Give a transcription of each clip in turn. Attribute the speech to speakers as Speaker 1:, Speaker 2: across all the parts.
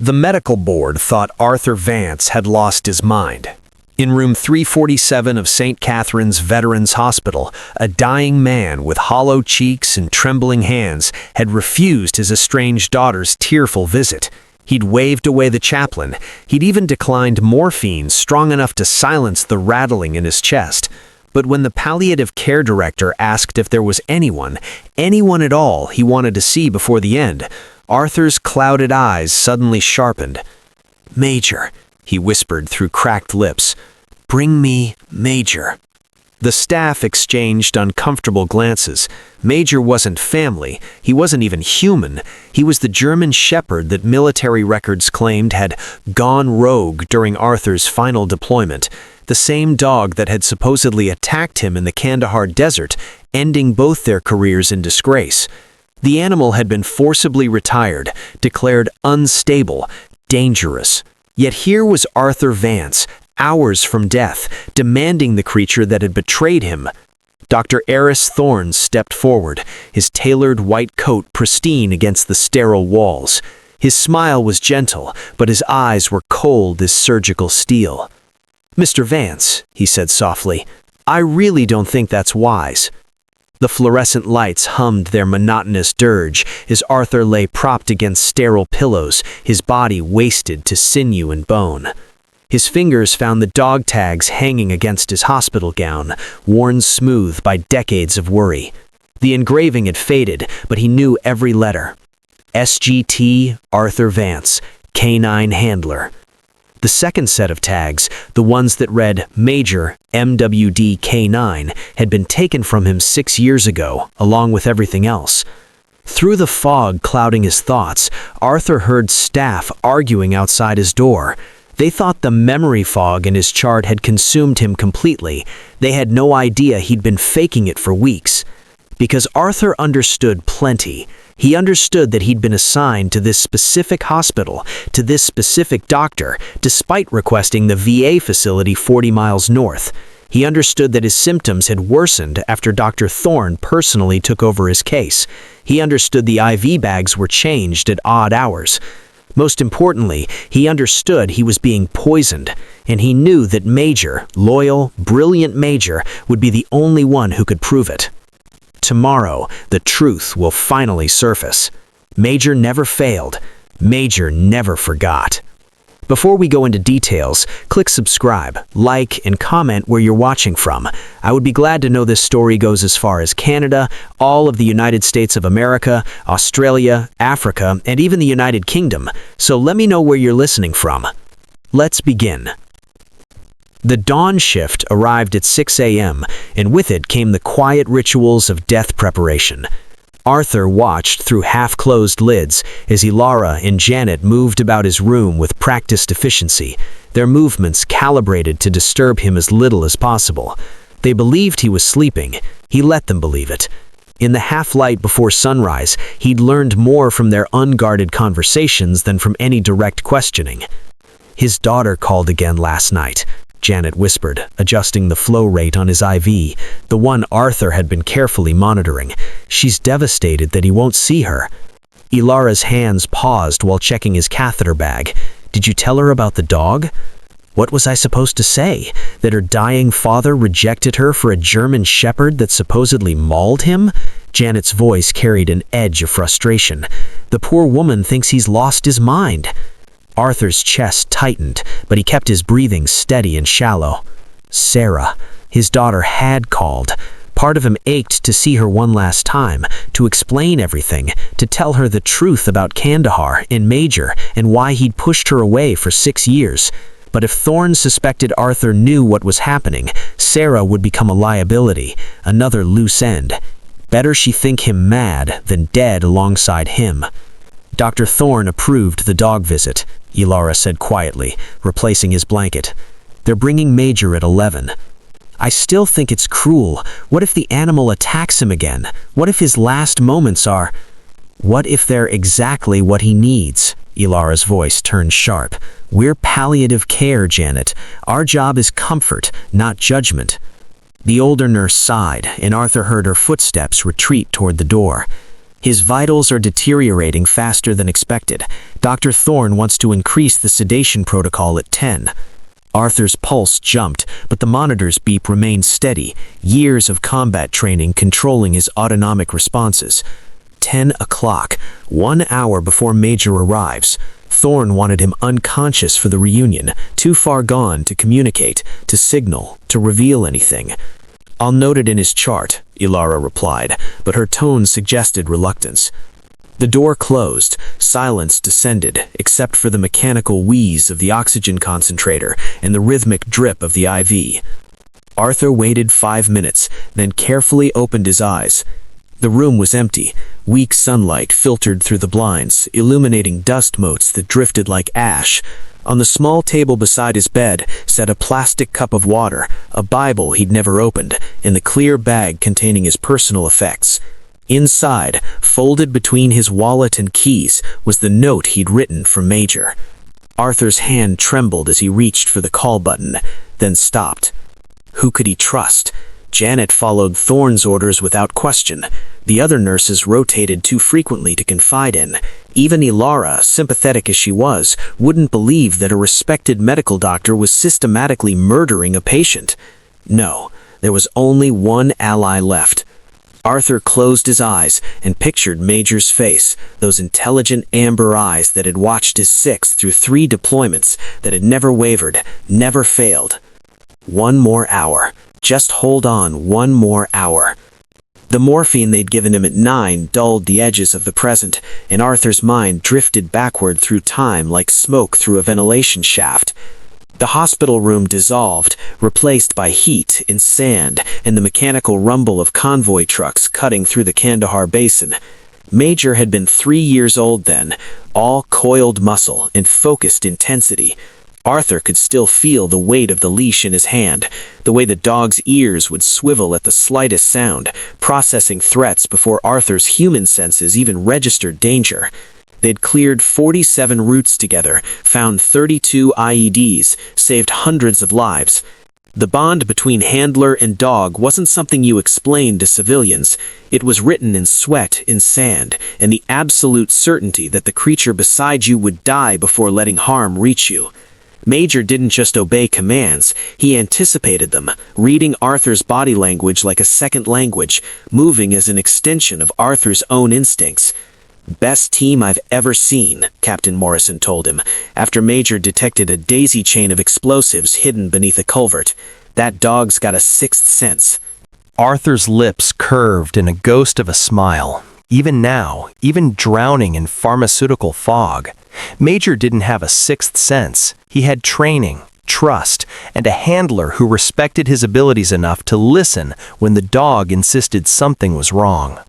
Speaker 1: The medical board thought Arthur Vance had lost his mind. In room 347 of St. Catherine's Veterans Hospital, a dying man with hollow cheeks and trembling hands had refused his estranged daughter's tearful visit. He'd waved away the chaplain. He'd even declined morphine strong enough to silence the rattling in his chest. But when the palliative care director asked if there was anyone at all he wanted to see before the end, Arthur's clouded eyes suddenly sharpened. "Major," he whispered through cracked lips. "Bring me Major." The staff exchanged uncomfortable glances. Major wasn't family. He wasn't even human. He was the German Shepherd that military records claimed had gone rogue during Arthur's final deployment. The same dog that had supposedly attacked him in the Kandahar desert, ending both their careers in disgrace. The animal had been forcibly retired, declared unstable, dangerous. Yet here was Arthur Vance, hours from death, demanding the creature that had betrayed him. Dr. Eris Thorne stepped forward, his tailored white coat pristine against the sterile walls. His smile was gentle, but his eyes were cold as surgical steel. "Mr. Vance," he said softly, "I really don't think that's wise." The fluorescent lights hummed their monotonous dirge as Arthur lay propped against sterile pillows, his body wasted to sinew and bone. His fingers found the dog tags hanging against his hospital gown, worn smooth by decades of worry. The engraving had faded, but he knew every letter. SGT Arthur Vance, Canine Handler. The second set of tags, the ones that read Major MWD K9, had been taken from him 6 years ago, along with everything else. Through the fog clouding his thoughts, Arthur heard staff arguing outside his door. They thought the memory fog in his chart had consumed him completely. They had no idea he'd been faking it for weeks. Because Arthur understood plenty. He understood that he'd been assigned to this specific hospital, to this specific doctor, despite requesting the VA facility 40 miles north. He understood that his symptoms had worsened after Dr. Thorne personally took over his case. He understood the IV bags were changed at odd hours. Most importantly, he understood he was being poisoned, and he knew that Major, loyal, brilliant Major, would be the only one who could prove it. Tomorrow, the truth will finally surface. Major never failed. Major never forgot. Before we go into details, click subscribe, like, and comment where you're watching from. I would be glad to know this story goes as far as Canada, all of the United States of America, Australia, Africa, and even the United Kingdom. So let me know where you're listening from. Let's begin. The dawn shift arrived at 6 a.m., and with it came the quiet rituals of death preparation. Arthur watched through half-closed lids as Ilara and Janet moved about his room with practiced efficiency, their movements calibrated to disturb him as little as possible. They believed he was sleeping. He let them believe it. In the half-light before sunrise, he'd learned more from their unguarded conversations than from any direct questioning. "His daughter called again last night," Janet whispered, adjusting the flow rate on his IV, the one Arthur had been carefully monitoring. "She's devastated that he won't see her." Ilara's hands paused while checking his catheter bag. "Did you tell her about the dog?" What was I supposed to say? That her dying father rejected her for a German Shepherd that supposedly mauled him? Janet's voice carried an edge of frustration. The poor woman thinks he's lost his mind. Arthur's chest tightened, but he kept his breathing steady and shallow. Sarah, his daughter, had called. Part of him ached to see her one last time, to explain everything, to tell her the truth about Kandahar and Major and why he'd pushed her away for 6 years. But if Thorne suspected Arthur knew what was happening, Sarah would become a liability, another loose end. Better she think him mad than dead alongside him. Dr. Thorne approved the dog visit, Ilara said quietly, replacing his blanket. "They're bringing Major at 11. "I still think it's cruel. What if the animal attacks him again? What if his last moments are... What if they're exactly what he needs?" Ilara's voice turned sharp. "We're palliative care, Janet. Our job is comfort, not judgment." The older nurse sighed, and Arthur heard her footsteps retreat toward the door.
Speaker 2: His vitals are deteriorating faster than expected. Dr. Thorne wants to increase the sedation protocol at 10. Arthur's pulse jumped, but the monitor's beep remained steady, years of combat training controlling his autonomic responses. 10 o'clock, 1 hour before Major arrives. Thorne wanted him unconscious for the reunion, too far gone to communicate, to signal, to reveal anything. "I'll note it in his chart," Ilara replied, but her tone suggested reluctance. The door closed, silence descended, except for the mechanical wheeze of the oxygen concentrator and the rhythmic drip of the IV. Arthur waited 5 minutes, then carefully opened his eyes. The room was empty. Weak sunlight filtered through the blinds, illuminating dust motes that drifted like ash. On the small table beside his bed sat a plastic cup of water, a Bible he'd never opened, and the clear bag containing his personal effects. Inside, folded between his wallet and keys, was the note he'd written for Major. Arthur's hand trembled as he reached for the call button, then stopped. Who could he trust? Janet followed Thorne's orders without question. The other nurses rotated too frequently to confide in. Even Ilara, sympathetic as she was, wouldn't believe that a respected medical doctor was systematically murdering a patient. No, there was only one ally left. Arthur closed his eyes and pictured Major's face, those intelligent amber eyes that had watched his sixth through 3 deployments, that had never wavered, never failed. 1 more hour. Just hold on 1 more hour. The morphine they'd given him at 9 dulled the edges of the present, and Arthur's mind drifted backward through time like smoke through a ventilation shaft. The hospital room dissolved, replaced by heat and sand and the mechanical rumble of convoy trucks cutting through the Kandahar basin. Major had been 3 years old then, all coiled muscle and focused intensity. Arthur could still feel the weight of the leash in his hand, the way the dog's ears would swivel at the slightest sound, processing threats before Arthur's human senses even registered danger. They'd cleared 47 routes together, found 32 IEDs, saved hundreds of lives. The bond between handler and dog wasn't something you explained to civilians. It was written in sweat, in sand, and the absolute certainty that the creature beside you would die before letting harm reach you. Major didn't just obey commands, he anticipated them, reading Arthur's body language like a second language, moving as an extension of Arthur's own instincts. "Best team I've ever seen," Captain Morrison told him, after Major detected a daisy chain of explosives hidden beneath a culvert. "That dog's got a 6th sense."
Speaker 1: Arthur's lips curved in a ghost of a smile. Even now, even drowning in pharmaceutical fog, Major didn't have a 6th sense. He had training, trust, and a handler who respected his abilities enough to listen when the dog insisted something was wrong.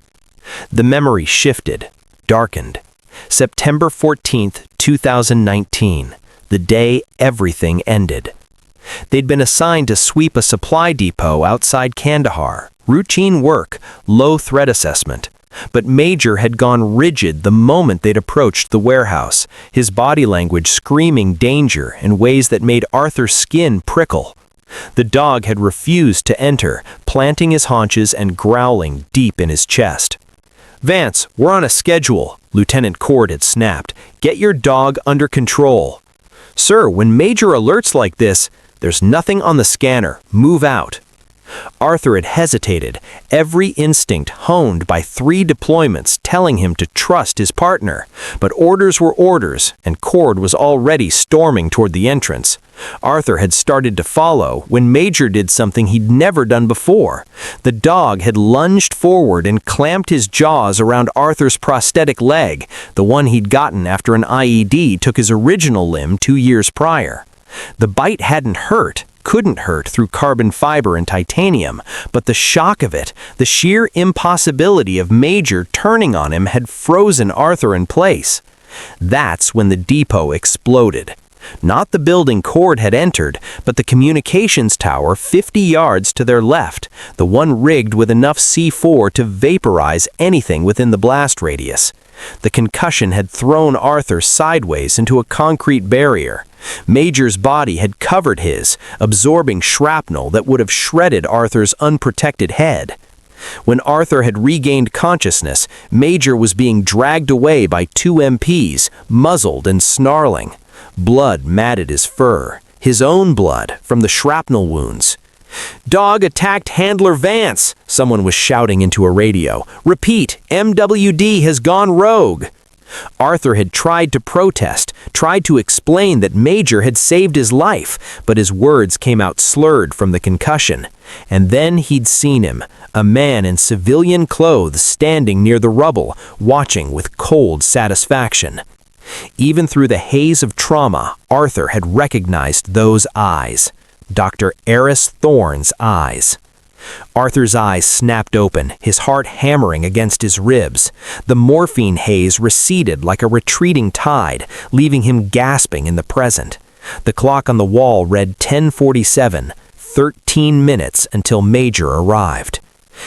Speaker 1: The memory shifted, darkened. September 14th, 2019, the day everything ended. They'd been assigned to sweep a supply depot outside Kandahar. Routine work, low threat assessment. But Major had gone rigid the moment they'd approached the warehouse, his body language screaming danger in ways that made Arthur's skin prickle. The dog had refused to enter, planting his haunches and growling deep in his chest. "Vance, we're on a schedule," Lieutenant Cord had snapped. "Get your dog under control." "Sir, when Major alerts like this, there's nothing on the scanner. Move out." Arthur had hesitated, every instinct honed by 3 deployments telling him to trust his partner. But orders were orders, and Cord was already storming toward the entrance. Arthur had started to follow when Major did something he'd never done before. The dog had lunged forward and clamped his jaws around Arthur's prosthetic leg, the one he'd gotten after an IED took his original limb 2 years prior. The bite hadn't hurt, couldn't hurt through carbon fiber and titanium, but the shock of it, the sheer impossibility of Major turning on him had frozen Arthur in place. That's when the depot exploded. Not the building Cord had entered, but the communications tower 50 yards to their left, the one rigged with enough C4 to vaporize anything within the blast radius. The concussion had thrown Arthur sideways into a concrete barrier. Major's body had covered his, absorbing shrapnel that would have shredded Arthur's unprotected head. When Arthur had regained consciousness, Major was being dragged away by 2 MPs, muzzled and snarling. Blood matted his fur, his own blood from the shrapnel wounds. "Dog attacked Handler Vance," someone was shouting into a radio. "Repeat, MWD has gone rogue." Arthur had tried to protest, tried to explain that Major had saved his life, but his words came out slurred from the concussion. And then he'd seen him, a man in civilian clothes standing near the rubble, watching with cold satisfaction. Even through the haze of trauma, Arthur had recognized those eyes. Dr. Eris Thorne's eyes. Arthur's eyes snapped open, his heart hammering against his ribs. The morphine haze receded like a retreating tide, leaving him gasping in the present. The clock on the wall read 10:47, 13 minutes until Major arrived.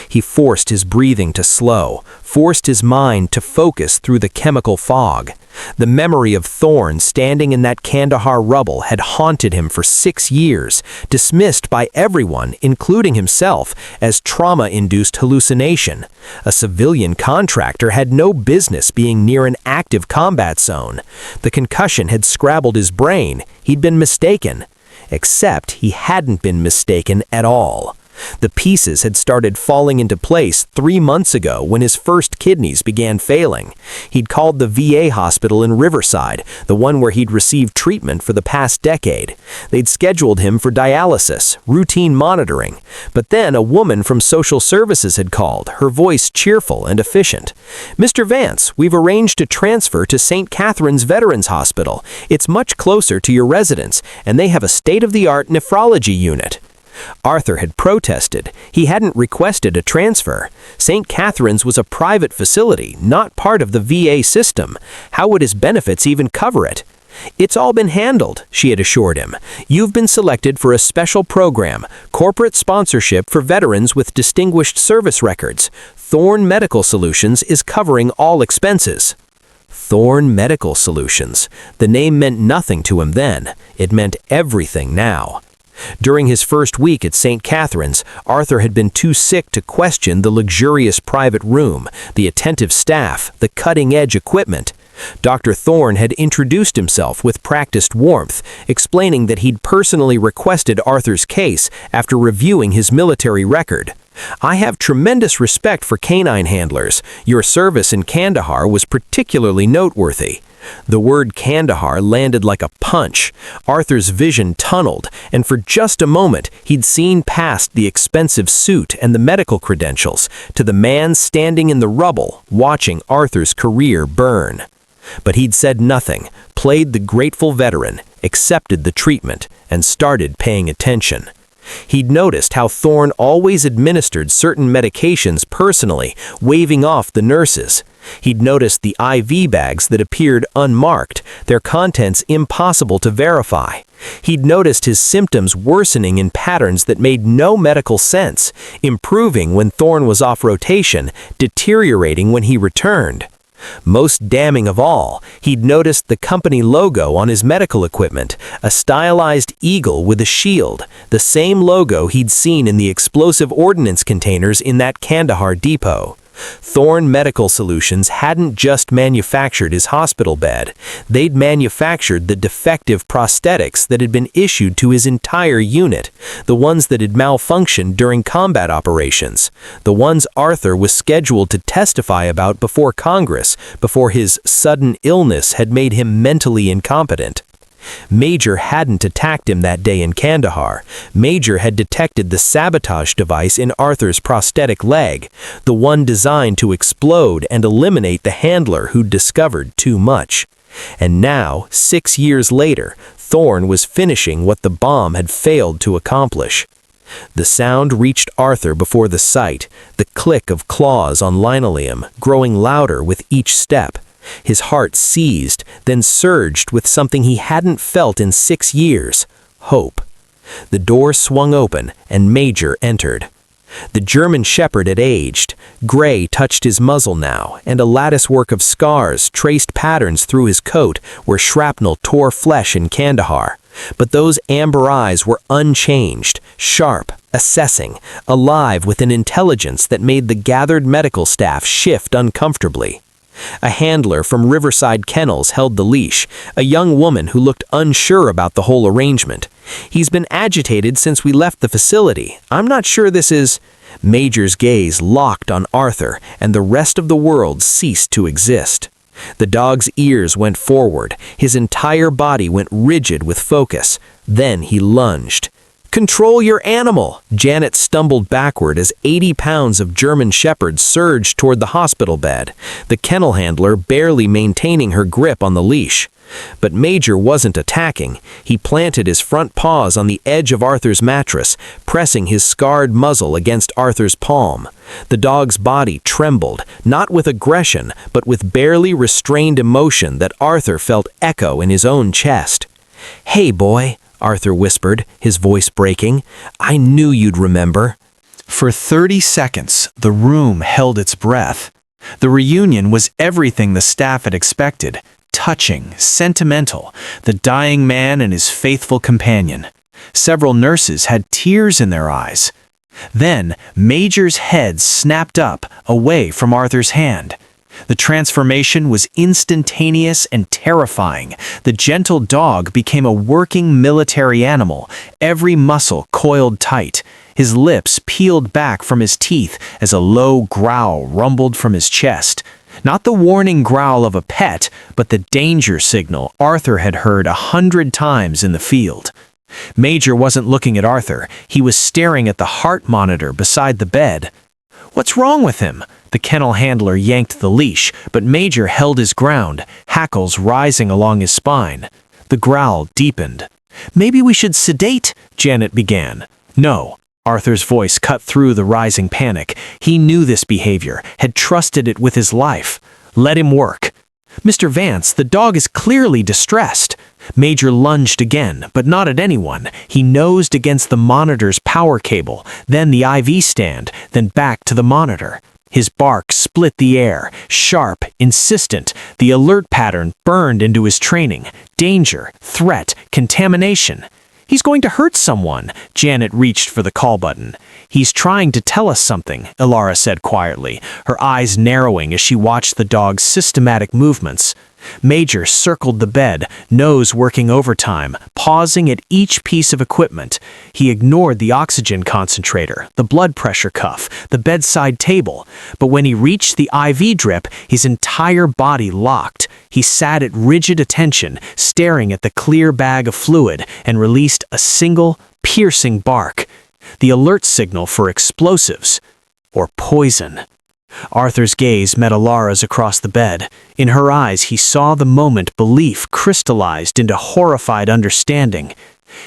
Speaker 1: He forced his breathing to slow, forced his mind to focus through the chemical fog. The memory of Thorne standing in that Kandahar rubble had haunted him for 6 years, dismissed by everyone, including himself, as trauma-induced hallucination. A civilian contractor had no business being near an active combat zone. The concussion had scrabbled his brain. He'd been mistaken. Except he hadn't been mistaken at all. The pieces had started falling into place 3 months ago when his first kidneys began failing. He'd called the VA hospital in Riverside, the one where he'd received treatment for the past decade. They'd scheduled him for dialysis, routine monitoring. But then a woman from social services had called, her voice cheerful and efficient. "Mr. Vance, we've arranged to transfer to St. Catherine's Veterans Hospital. It's much closer to your residence, and they have a state-of-the-art nephrology unit." Arthur had protested. He hadn't requested a transfer. St. Catherine's was a private facility, not part of the VA system. How would his benefits even cover it? "It's all been handled," she had assured him. "You've been selected for a special program, corporate sponsorship for veterans with distinguished service records. Thorne Medical Solutions is covering all expenses." Thorne Medical Solutions. The name meant nothing to him then. It meant everything now. During his first week at St. Catherine's, Arthur had been too sick to question the luxurious private room, the attentive staff, the cutting-edge equipment. Dr. Thorne had introduced himself with practiced warmth, explaining that he'd personally requested Arthur's case after reviewing his military record. "I have tremendous respect for canine handlers. Your service in Kandahar was particularly noteworthy." The word Kandahar landed like a punch. Arthur's vision tunneled, and for just a moment he'd seen past the expensive suit and the medical credentials to the man standing in the rubble, watching Arthur's career burn. But he'd said nothing, played the grateful veteran, accepted the treatment, and started paying attention. He'd noticed how Thorne always administered certain medications personally, waving off the nurses. He'd noticed the IV bags that appeared unmarked, their contents impossible to verify. He'd noticed his symptoms worsening in patterns that made no medical sense, improving when Thorne was off rotation, deteriorating when he returned. Most damning of all, he'd noticed the company logo on his medical equipment, a stylized eagle with a shield, the same logo he'd seen in the explosive ordnance containers in that Kandahar depot. Thorne Medical Solutions hadn't just manufactured his hospital bed. They'd manufactured the defective prosthetics that had been issued to his entire unit, the ones that had malfunctioned during combat operations, the ones Arthur was scheduled to testify about before Congress, before his sudden illness had made him mentally incompetent. Major hadn't attacked him that day in Kandahar. Major had detected the sabotage device in Arthur's prosthetic leg, the one designed to explode and eliminate the handler who'd discovered too much. And now, 6 years later, Thorne was finishing what the bomb had failed to accomplish. The sound reached Arthur before the sight, the click of claws on linoleum, growing louder with each step. His heart seized, then surged with something he hadn't felt in 6 years: hope. The door swung open, and Major entered. The German Shepherd had aged. Gray touched his muzzle now, and a latticework of scars traced patterns through his coat where shrapnel tore flesh in Kandahar. But those amber eyes were unchanged, sharp, assessing, alive with an intelligence that made the gathered medical staff shift uncomfortably. A handler from Riverside Kennels held the leash, a young woman who looked unsure about the whole arrangement. "He's been agitated since we left the facility. I'm not sure this is—" Major's gaze locked on Arthur, and the rest of the world ceased to exist. The dog's ears went forward, his entire body went rigid with focus. Then he lunged. "Control your animal!" Janet stumbled backward as 80 pounds of German Shepherd surged toward the hospital bed, the kennel handler barely maintaining her grip on the leash. But Major wasn't attacking. He planted his front paws on the edge of Arthur's mattress, pressing his scarred muzzle against Arthur's palm. The dog's body trembled, not with aggression, but with barely restrained emotion that Arthur felt echo in his own chest. "Hey, boy," Arthur whispered, his voice breaking. "I knew you'd remember."
Speaker 3: For 30 seconds, the room held its breath. The reunion was everything the staff had expected. Touching, sentimental, the dying man and his faithful companion. Several nurses had tears in their eyes. Then, Major's head snapped up, away from Arthur's hand. The transformation was instantaneous and terrifying. The gentle dog became a working military animal, every muscle coiled tight. His lips peeled back from his teeth as a low growl rumbled from his chest. Not the warning growl of a pet, but the danger signal Arthur had heard 100 times in the field. Major wasn't looking at Arthur. He was staring at the heart monitor beside the bed. "What's wrong with him?" The kennel handler yanked the leash, but Major held his ground, hackles rising along his spine. The growl deepened. "Maybe we should sedate," Janet began. "No." Arthur's voice cut through the rising panic. He knew this behavior, had trusted it with his life. "Let him work." "Mr. Vance, the dog is clearly distressed." Major lunged again, but not at anyone. He nosed against the monitor's power cable, then the IV stand, then back to the monitor. His bark split the air, sharp, insistent. The alert pattern burned into his training. Danger, threat, contamination. "He's going to hurt someone." Janet reached for the call button. "He's trying to tell us something," Ilara said quietly, her eyes narrowing as she watched the dog's systematic movements. Major circled the bed, nose working overtime, pausing at each piece of equipment. He ignored the oxygen concentrator, the blood pressure cuff, the bedside table. But when he reached the IV drip, his entire body locked. He sat at rigid attention, staring at the clear bag of fluid, and released a single, piercing bark. The alert signal for explosives. Or poison. Arthur's gaze met Ilara's across the bed. In her eyes, he saw the moment belief crystallized into horrified understanding.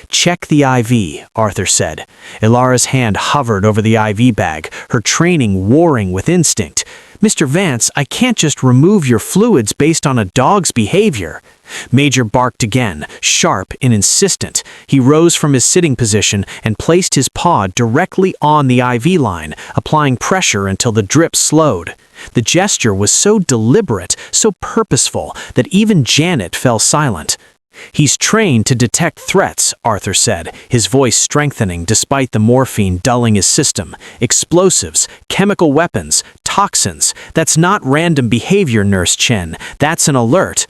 Speaker 3: "Check the IV," Arthur said. Ilara's hand hovered over the IV bag, her training warring with instinct. "Mr. Vance, I can't just remove your fluids based on a dog's behavior." Major barked again, sharp and insistent. He rose from his sitting position and placed his paw directly on the IV line, applying pressure until the drip slowed. The gesture was so deliberate, so purposeful, that even Janet fell silent. "He's trained to detect threats," Arthur said, his voice strengthening despite the morphine dulling his system. "Explosives, chemical weapons, toxins. That's not random behavior, Nurse Chen. That's an alert."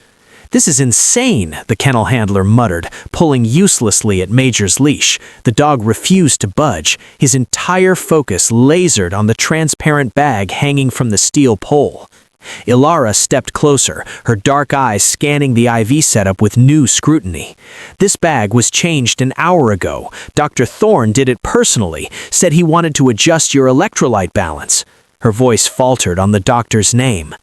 Speaker 3: "This is insane," the kennel handler muttered, pulling uselessly at Major's leash. The dog refused to budge, his entire focus lasered on the transparent bag hanging from the steel pole. Ilara stepped closer, her dark eyes scanning the IV setup with new scrutiny. "This bag was changed an hour ago. Dr. Thorne did it personally, said he wanted to adjust your electrolyte balance." Her voice faltered on the doctor's name.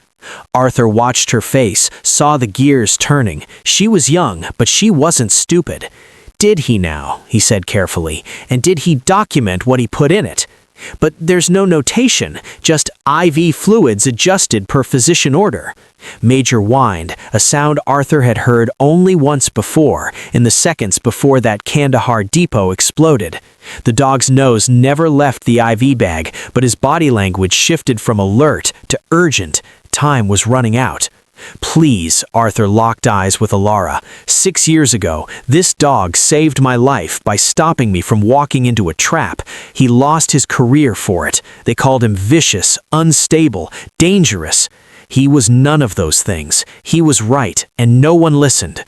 Speaker 3: Arthur watched her face, saw the gears turning. She was young, but she wasn't stupid. "Did he now?" he said carefully. "And did he document what he put in it?" "But there's no notation, just IV fluids adjusted per physician order." Major whined, a sound Arthur had heard only once before, in the seconds before that Kandahar depot exploded. The dog's nose never left the IV bag, but his body language shifted from alert to urgent. Time was running out.
Speaker 2: "Please," Arthur locked eyes with Alara. "6 years ago, this dog saved my life by stopping me from walking into a trap. He lost his career for it. They called him vicious, unstable, dangerous. He was none of those things. He was right, and no one listened."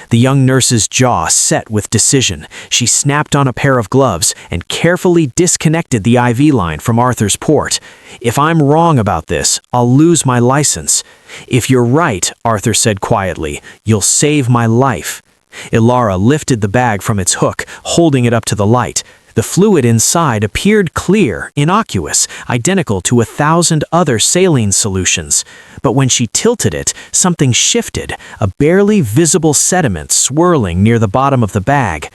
Speaker 2: The young nurse's jaw set with decision. She snapped on a pair of gloves and carefully disconnected the IV line from Arthur's port. "If I'm wrong about this, I'll lose my license." "If you're right," Arthur said quietly, "you'll save my life." Ilara lifted the bag from its hook, holding it up to the light. The fluid inside appeared clear, innocuous, identical to 1,000 other saline solutions. But when she tilted it, something shifted, a barely visible sediment swirling near the bottom of the bag.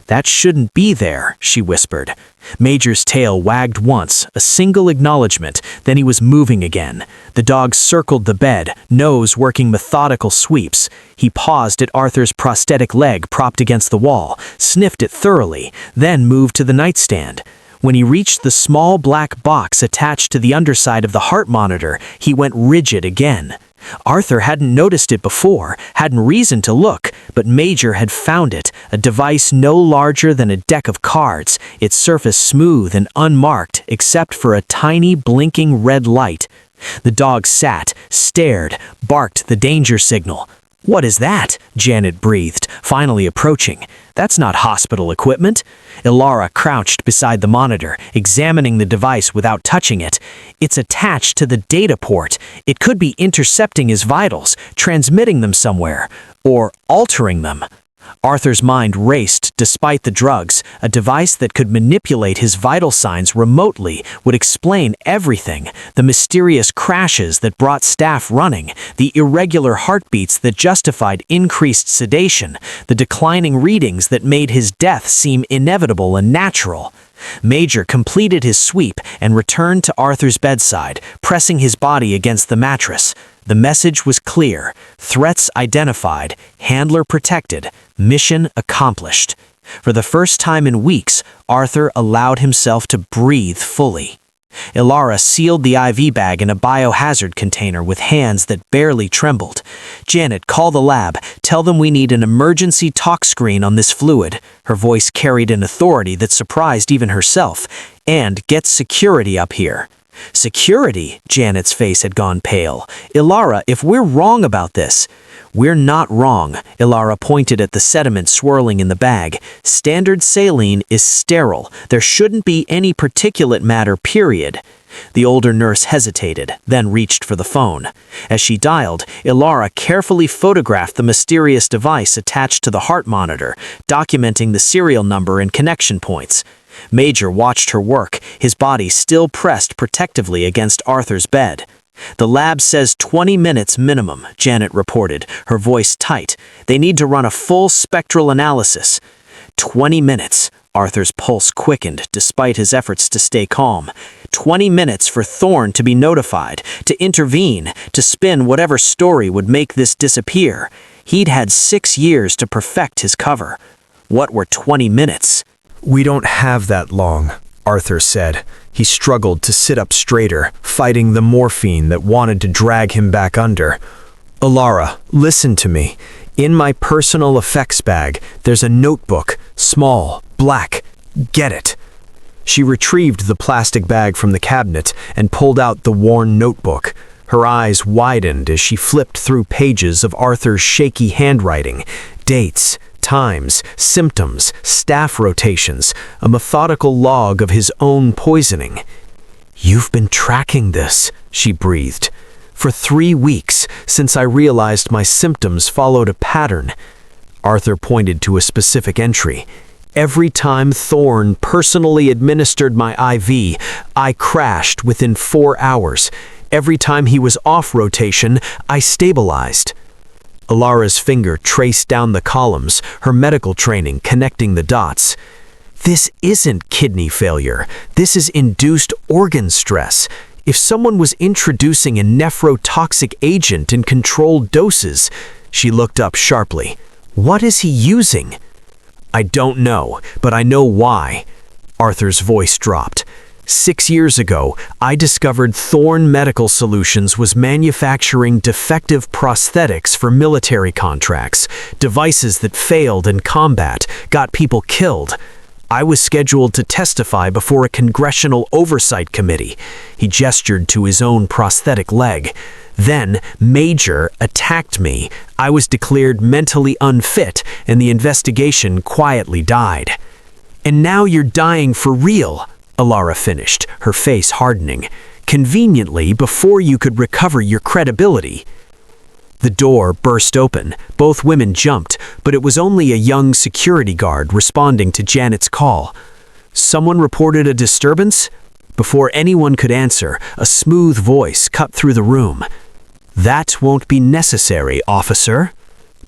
Speaker 2: "That shouldn't be there," she whispered. Major's tail wagged once, a single acknowledgement, then he was moving again. The dog circled the bed, nose working methodical sweeps. He paused at Arthur's prosthetic leg propped against the wall, sniffed it thoroughly, then moved to the nightstand. When he reached the small black box attached to the underside of the heart monitor, he went rigid again. Arthur hadn't noticed it before, hadn't reason to look, but Major had found it, a device no larger than a deck of cards, its surface smooth and unmarked except for a tiny blinking red light. The dog sat, stared, barked the danger signal. "What is that?" Janet breathed, finally approaching. "That's not hospital equipment." Ilara crouched beside the monitor, examining the device without touching it. "It's attached to the data port. It could be intercepting his vitals, transmitting them somewhere, or altering them." Arthur's mind raced despite the drugs. A device that could manipulate his vital signs remotely would explain everything. The mysterious crashes that brought staff running, the irregular heartbeats that justified increased sedation, the declining readings that made his death seem inevitable and natural. Major completed his sweep and returned to Arthur's bedside, pressing his body against the mattress. The message was clear: threats identified, handler protected, mission accomplished. For the first time in weeks, Arthur allowed himself to breathe fully. Ilara sealed the IV bag in a biohazard container with hands that barely trembled. "Janet, call the lab. Tell them we need an emergency talk screen on this fluid." Her voice carried an authority that surprised even herself. "And get security up here." "Security?" Janet's face had gone pale. "Ilara, if we're wrong about this..." "We're not wrong." Ilara pointed at the sediment swirling in the bag. "Standard saline is sterile. There shouldn't be any particulate matter, period." The older nurse hesitated, then reached for the phone. As she dialed, Ilara carefully photographed the mysterious device attached to the heart monitor, documenting the serial number and connection points. Major watched her work, his body still pressed protectively against Arthur's bed. "The lab says 20 minutes minimum," Janet reported, her voice tight. "They need to run a full spectral analysis." 20 minutes. Arthur's pulse quickened despite his efforts to stay calm. 20 minutes for Thorne to be notified, to intervene, to spin whatever story would make this disappear. He'd had 6 years to perfect his cover. What were 20 minutes?
Speaker 1: "We don't have that long," Arthur said. He struggled to sit up straighter, fighting the morphine that wanted to drag him back under. "Ilara, listen to me. In my personal effects bag, there's a notebook, small, black. Get it." She retrieved the plastic bag from the cabinet and pulled out the worn notebook. Her eyes widened as she flipped through pages of Arthur's shaky handwriting. Dates, times, symptoms, staff rotations, a methodical log of his own poisoning. "You've been tracking this," she breathed. "For 3 weeks, since I realized my symptoms followed a pattern." Arthur pointed to a specific entry. "Every time Thorne personally administered my IV, I crashed within 4 hours. Every time he was off rotation, I stabilized." Ilara's finger traced down the columns, her medical training connecting the dots. "This isn't kidney failure. This is induced organ stress. If someone was introducing a nephrotoxic agent in controlled doses..." She looked up sharply. "What is he using?" "I don't know, but I know why." Arthur's voice dropped. 6 years ago, I discovered Thorn Medical Solutions was manufacturing defective prosthetics for military contracts, devices that failed in combat, got people killed. I was scheduled to testify before a congressional oversight committee. He gestured to his own prosthetic leg. Then, Major attacked me. I was declared mentally unfit, and the investigation quietly died. And now you're dying for real, Alara finished, her face hardening, conveniently before you could recover your credibility. The door burst open. Both women jumped, but it was only a young security guard responding to Janet's call. Someone reported a disturbance? Before anyone could answer, a smooth voice cut through the room. That won't be necessary, officer.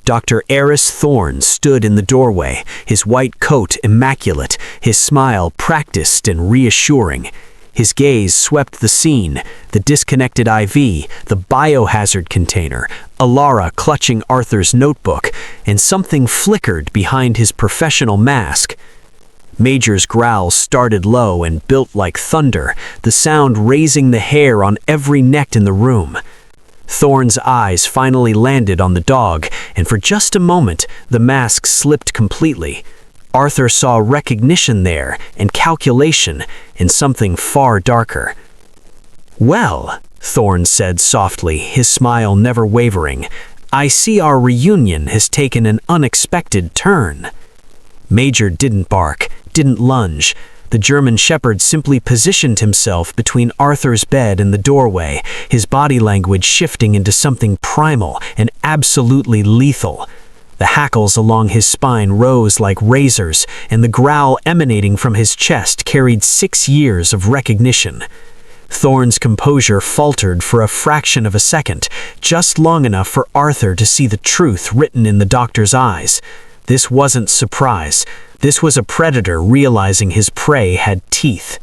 Speaker 1: Dr. Eris Thorn stood in the doorway, his white coat immaculate, his smile practiced and reassuring. His gaze swept the scene, the disconnected IV, the biohazard container, Alara clutching Arthur's notebook, and something flickered behind his professional mask. Major's growl started low and built like thunder, the sound raising the hair on every neck in the room. Thorn's eyes finally landed on the dog, and for just a moment, the mask slipped completely. Arthur saw recognition there, and calculation, and something far darker. "Well," Thorn said softly, his smile never wavering, "I see our reunion has taken an unexpected turn." Major didn't bark, didn't lunge. The German Shepherd simply positioned himself between Arthur's bed and the doorway, his body language shifting into something primal and absolutely lethal. The hackles along his spine rose like razors, and the growl emanating from his chest carried 6 years of recognition. Thorn's composure faltered for a fraction of a second, just long enough for Arthur to see the truth written in the doctor's eyes. This wasn't surprise. This was a predator realizing his prey had teeth.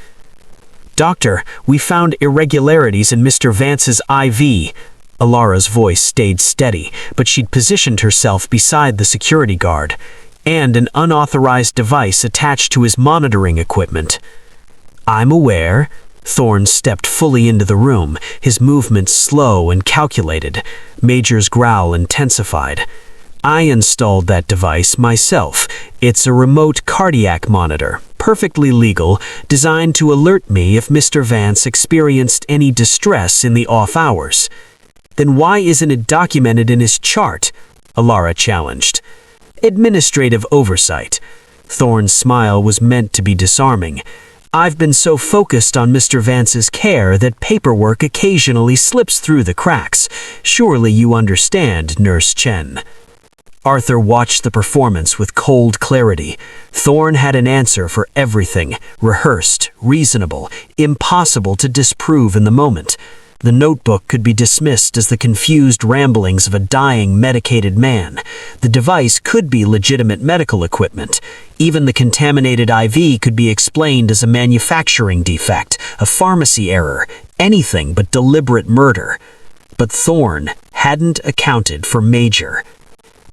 Speaker 1: "Doctor, we found irregularities in Mr. Vance's IV." Alara's voice stayed steady, but she'd positioned herself beside the security guard, "and an unauthorized device attached to his monitoring equipment." "I'm aware." Thorn stepped fully into the room, his movements slow and calculated. Major's growl intensified. "I installed that device myself. It's a remote cardiac monitor, perfectly legal, designed to alert me if Mr. Vance experienced any distress in the off hours." "Then why isn't it documented in his chart?" Alara challenged. "Administrative oversight." Thorn's smile was meant to be disarming. "I've been so focused on Mr. Vance's care that paperwork occasionally slips through the cracks. Surely you understand, Nurse Chen." Arthur watched the performance with cold clarity. Thorn had an answer for everything, rehearsed, reasonable, impossible to disprove in the moment. The notebook could be dismissed as the confused ramblings of a dying, medicated man. The device could be legitimate medical equipment. Even the contaminated IV could be explained as a manufacturing defect, a pharmacy error, anything but deliberate murder. But Thorn hadn't accounted for Major.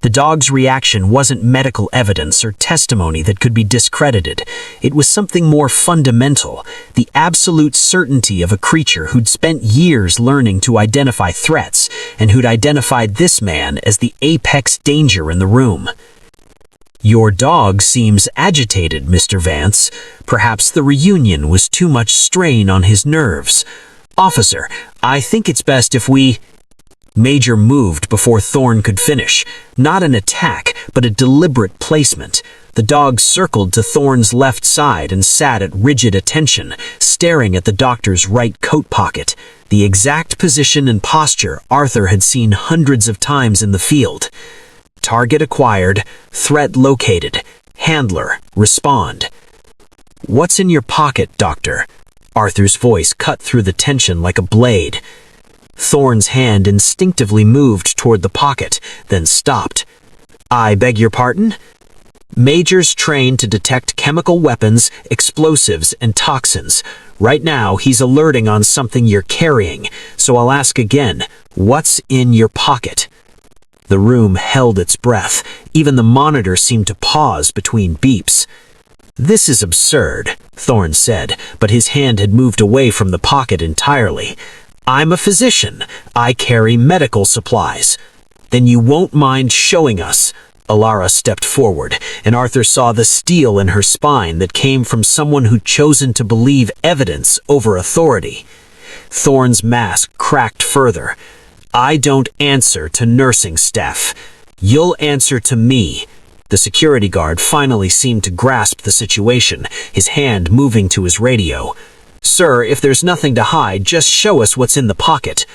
Speaker 1: The dog's reaction wasn't medical evidence or testimony that could be discredited. It was something more fundamental, the absolute certainty of a creature who'd spent years learning to identify threats and who'd identified this man as the apex danger in the room. "Your dog seems agitated, Mr. Vance. Perhaps the reunion was too much strain on his nerves. Officer, I think it's best if we—" Major moved before Thorn could finish. Not an attack, but a deliberate placement. The dog circled to Thorn's left side and sat at rigid attention, staring at the doctor's right coat pocket, the exact position and posture Arthur had seen hundreds of times in the field. Target acquired, threat located, handler, respond. "What's in your pocket, Doctor?" Arthur's voice cut through the tension like a blade. Thorn's hand instinctively moved toward the pocket, then stopped. "I beg your pardon?" "Major's trained to detect chemical weapons, explosives, and toxins. Right now, he's alerting on something you're carrying, so I'll ask again, what's in your pocket?" The room held its breath. Even the monitor seemed to pause between beeps.
Speaker 2: "This is absurd," Thorne said, but his hand had moved away from the pocket entirely. "I'm a physician. I carry medical supplies." "Then you won't mind showing us." Alara stepped forward, and Arthur saw the steel in her spine that came from someone who'd chosen to believe evidence over authority. Thorne's mask cracked further. "I don't answer to nursing staff. You'll answer to me." The security guard finally seemed to grasp the situation, his hand moving to his radio. "Sir, if there's nothing to hide, just show us what's in the pocket."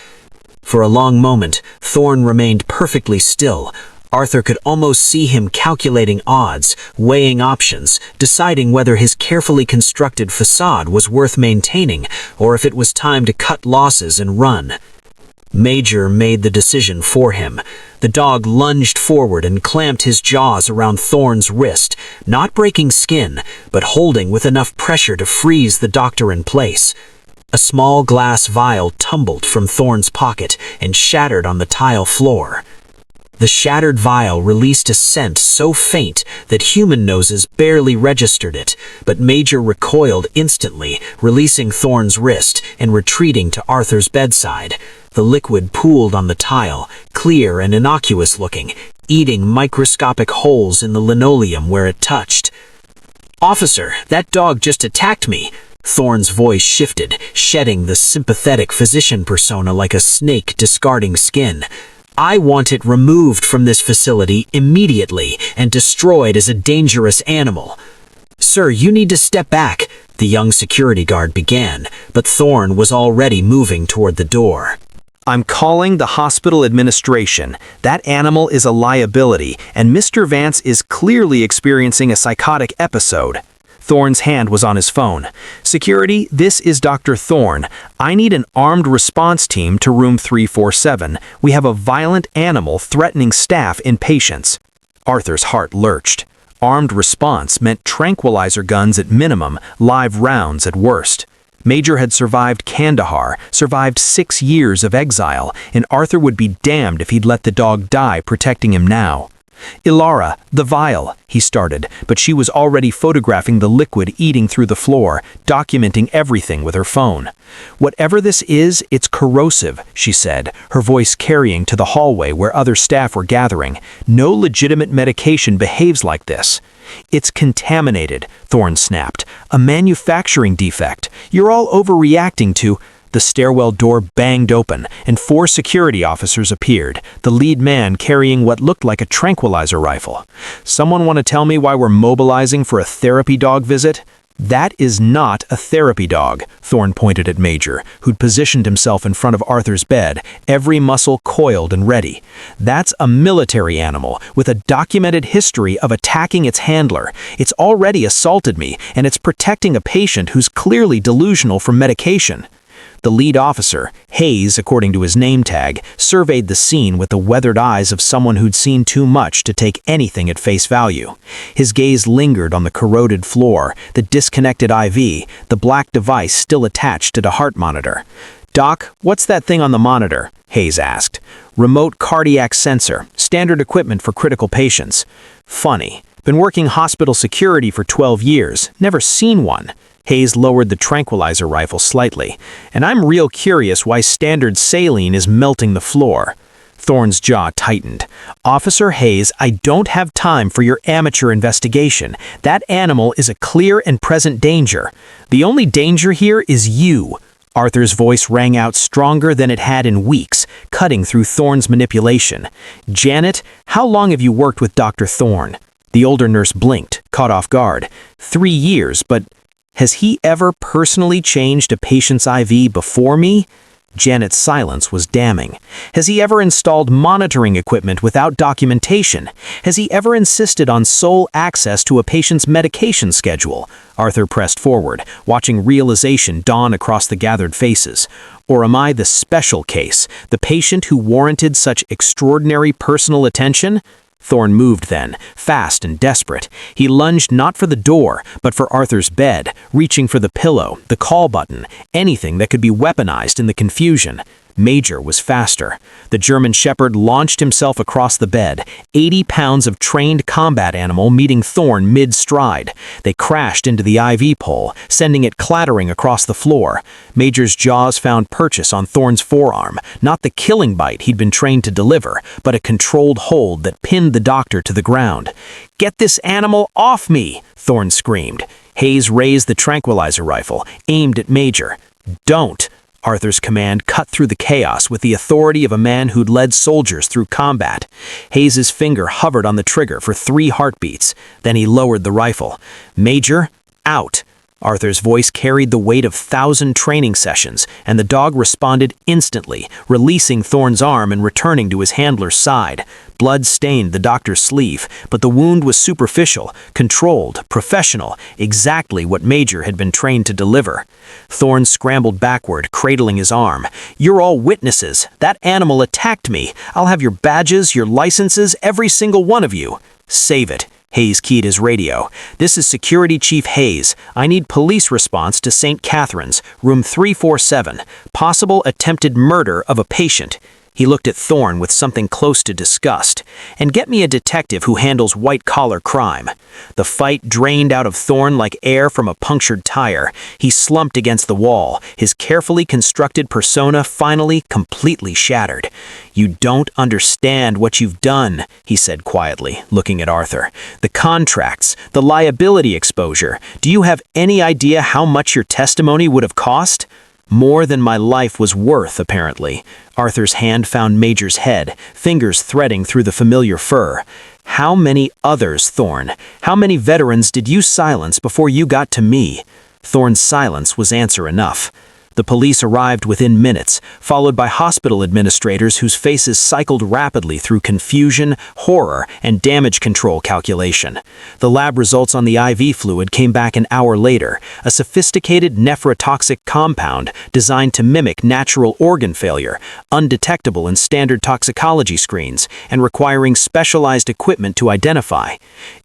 Speaker 2: For a long moment, Thorne remained perfectly still. Arthur could almost see him calculating odds, weighing options, deciding whether his carefully constructed facade was worth maintaining or if it was time to cut losses and run. Major made the decision for him. The dog lunged forward and clamped his jaws around Thorne's wrist, not breaking skin, but holding with enough pressure to freeze the doctor in place. A small glass vial tumbled from Thorne's pocket and shattered on the tile floor. The shattered vial released a scent so faint that human noses barely registered it, but Major recoiled instantly, releasing Thorne's wrist and retreating to Arthur's bedside. The liquid pooled on the tile, clear and innocuous looking, eating microscopic holes in the linoleum where it touched. "Officer, that dog just attacked me." Thorne's voice shifted, shedding the sympathetic physician persona like a snake discarding skin. "I want it removed from this facility immediately and destroyed as a dangerous animal." "Sir, you need to step back," the young security guard began, but Thorne was already moving toward the door.
Speaker 1: "I'm calling the hospital administration. That animal is a liability, and Mr. Vance is clearly experiencing a psychotic episode." Thorne's hand was on his phone. "Security, this is Dr. Thorne. I need an armed response team to room 347. We have a violent animal threatening staff and patients." Arthur's heart lurched. Armed response meant tranquilizer guns at minimum, live rounds at worst. Major had survived Kandahar, survived 6 years of exile, and Arthur would be damned if he'd let the dog die protecting him now. "Ilara, the vial," he started, but she was already photographing the liquid eating through the floor, documenting everything with her phone. "Whatever this is, it's corrosive," she said, her voice carrying to the hallway where other staff were gathering. "No legitimate medication behaves like this." "It's contaminated," Thorne snapped. "A manufacturing defect. You're all overreacting to—" The stairwell door banged open, and 4 security officers appeared, the lead man carrying what looked like a tranquilizer rifle. "Someone want to tell me why we're mobilizing for a therapy dog visit?" "That is not a therapy dog," Thorne pointed at Major, who'd positioned himself in front of Arthur's bed, every muscle coiled and ready. "That's a military animal with a documented history of attacking its handler. It's already assaulted me, and it's protecting a patient who's clearly delusional from medication." The lead officer, Hayes according to his name tag, surveyed the scene with the weathered eyes of someone who'd seen too much to take anything at face value. His gaze lingered on the corroded floor, the disconnected IV, the black device still attached to the heart monitor. "Doc, what's that thing on the monitor?" Hayes asked. "Remote cardiac sensor, standard equipment for critical patients." "Funny. Been working hospital security for 12 years, never seen one." Hayes lowered the tranquilizer rifle slightly. "And I'm real curious why standard saline is melting the floor." Thorne's jaw tightened. "Officer Hayes, I don't have time for your amateur investigation. That animal is a clear and present danger. The only danger here is you." Arthur's voice rang out stronger than it had in weeks, cutting through Thorne's manipulation. "Janet, how long have you worked with Dr. Thorne?" The older nurse blinked, caught off guard. 3 years, but has he ever personally changed a patient's IV before me? Janet's silence was damning. Has he ever installed monitoring equipment without documentation? Has he ever insisted on sole access to a patient's medication schedule? Arthur pressed forward, watching realization dawn across the gathered faces. Or am I the special case, the patient who warranted such extraordinary personal attention? Thorne moved then, fast and desperate. He lunged not for the door, but for Arthur's bed, reaching for the pillow, the call button, anything that could be weaponized in the confusion. Major was faster. The German Shepherd launched himself across the bed, 80 pounds of trained combat animal meeting Thorne mid-stride. They crashed into the IV pole, sending it clattering across the floor. Major's jaws found purchase on Thorne's forearm, not the killing bite he'd been trained to deliver, but a controlled hold that pinned the doctor to the ground. "Get this animal off me!" Thorne screamed. Hayes raised the tranquilizer rifle, aimed at Major. "Don't!" Arthur's command cut through the chaos with the authority of a man who'd led soldiers through combat. Hayes's finger hovered on the trigger for 3 heartbeats. Then he lowered the rifle. "Major, out!" Arthur's voice carried the weight of 1,000 training sessions, and the dog responded instantly, releasing Thorne's arm and returning to his handler's side. Blood stained the doctor's sleeve, but the wound was superficial, controlled, professional, exactly what Major had been trained to deliver. Thorne scrambled backward, cradling his arm. "You're all witnesses. That animal attacked me. I'll have your badges, your licenses, every single one of you." "Save it." Hayes keyed his radio. "This is Security Chief Hayes. I need police response to St. Catherine's, room 347. Possible attempted murder of a patient." He looked at Thorne with something close to disgust. "And get me a detective who handles white-collar crime." The fight drained out of Thorne like air from a punctured tire. He slumped against the wall, his carefully constructed persona finally completely shattered. "You don't understand what you've done," he said quietly, looking at Arthur. "The contracts, the liability exposure. Do you have any idea how much your testimony would have cost?" "More than my life was worth, apparently." Arthur's hand found Major's head, fingers threading through the familiar fur. "How many others, Thorne? How many veterans did you silence before you got to me?" Thorne's silence was answer enough. The police arrived within minutes, followed by hospital administrators whose faces cycled rapidly through confusion, horror, and damage control calculation. The lab results on the IV fluid came back an hour later, a sophisticated nephrotoxic compound designed to mimic natural organ failure, undetectable in standard toxicology screens, and requiring specialized equipment to identify.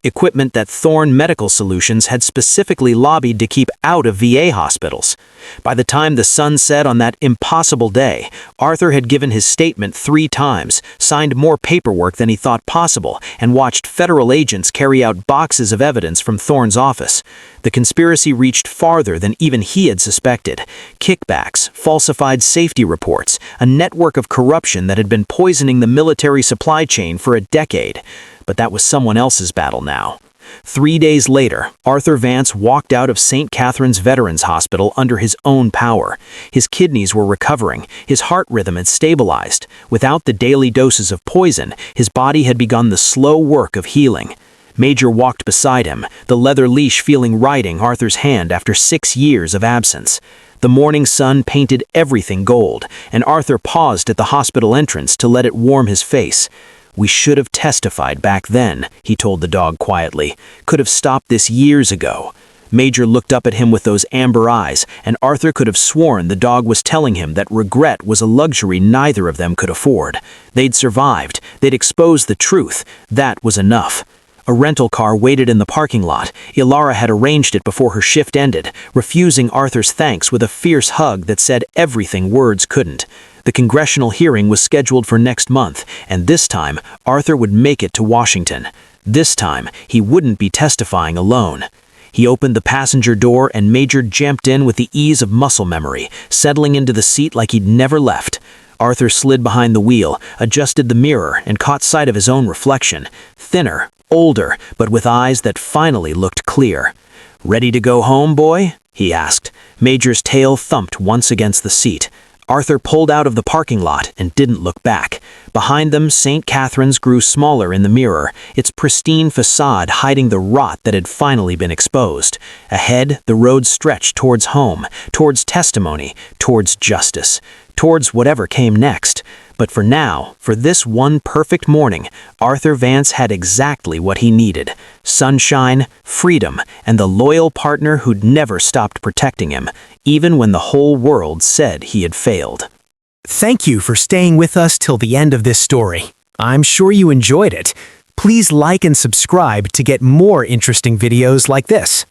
Speaker 1: Equipment that Thorne Medical Solutions had specifically lobbied to keep out of VA hospitals. By the time the sun set on that impossible day, Arthur had given his statement 3 times, signed more paperwork than he thought possible, and watched federal agents carry out boxes of evidence from Thorne's office. The conspiracy reached farther than even he had suspected. Kickbacks, falsified safety reports, a network of corruption that had been poisoning the military supply chain for a decade. But that was someone else's battle now. 3 days later, Arthur Vance walked out of St. Catherine's Veterans Hospital under his own power. His kidneys were recovering, his heart rhythm had stabilized. Without the daily doses of poison, his body had begun the slow work of healing. Major walked beside him, the leather leash feeling riding Arthur's hand after 6 years of absence. The morning sun painted everything gold, and Arthur paused at the hospital entrance to let it warm his face. "We should have testified back then," he told the dog quietly. "Could have stopped this years ago." Major looked up at him with those amber eyes, and Arthur could have sworn the dog was telling him that regret was a luxury neither of them could afford. They'd survived. They'd exposed the truth. That was enough. A rental car waited in the parking lot. Ilara had arranged it before her shift ended, refusing Arthur's thanks with a fierce hug that said everything words couldn't. The congressional hearing was scheduled for next month, and this time, Arthur would make it to Washington. This time, he wouldn't be testifying alone. He opened the passenger door and Major jumped in with the ease of muscle memory, settling into the seat like he'd never left. Arthur slid behind the wheel, adjusted the mirror, and caught sight of his own reflection. Thinner, older, but with eyes that finally looked clear. "Ready to go home, boy?" he asked. Major's tail thumped once against the seat. Arthur pulled out of the parking lot and didn't look back. Behind them, St. Catherine's grew smaller in the mirror, its pristine facade hiding the rot that had finally been exposed. Ahead, the road stretched towards home, towards testimony, towards justice, towards whatever came next. But for now, for this one perfect morning, Arthur Vance had exactly what he needed: sunshine, freedom, and the loyal partner who'd never stopped protecting him, even when the whole world said he had failed.
Speaker 2: Thank you for staying with us till the end of this story. I'm sure you enjoyed it. Please like and subscribe to get more interesting videos like this.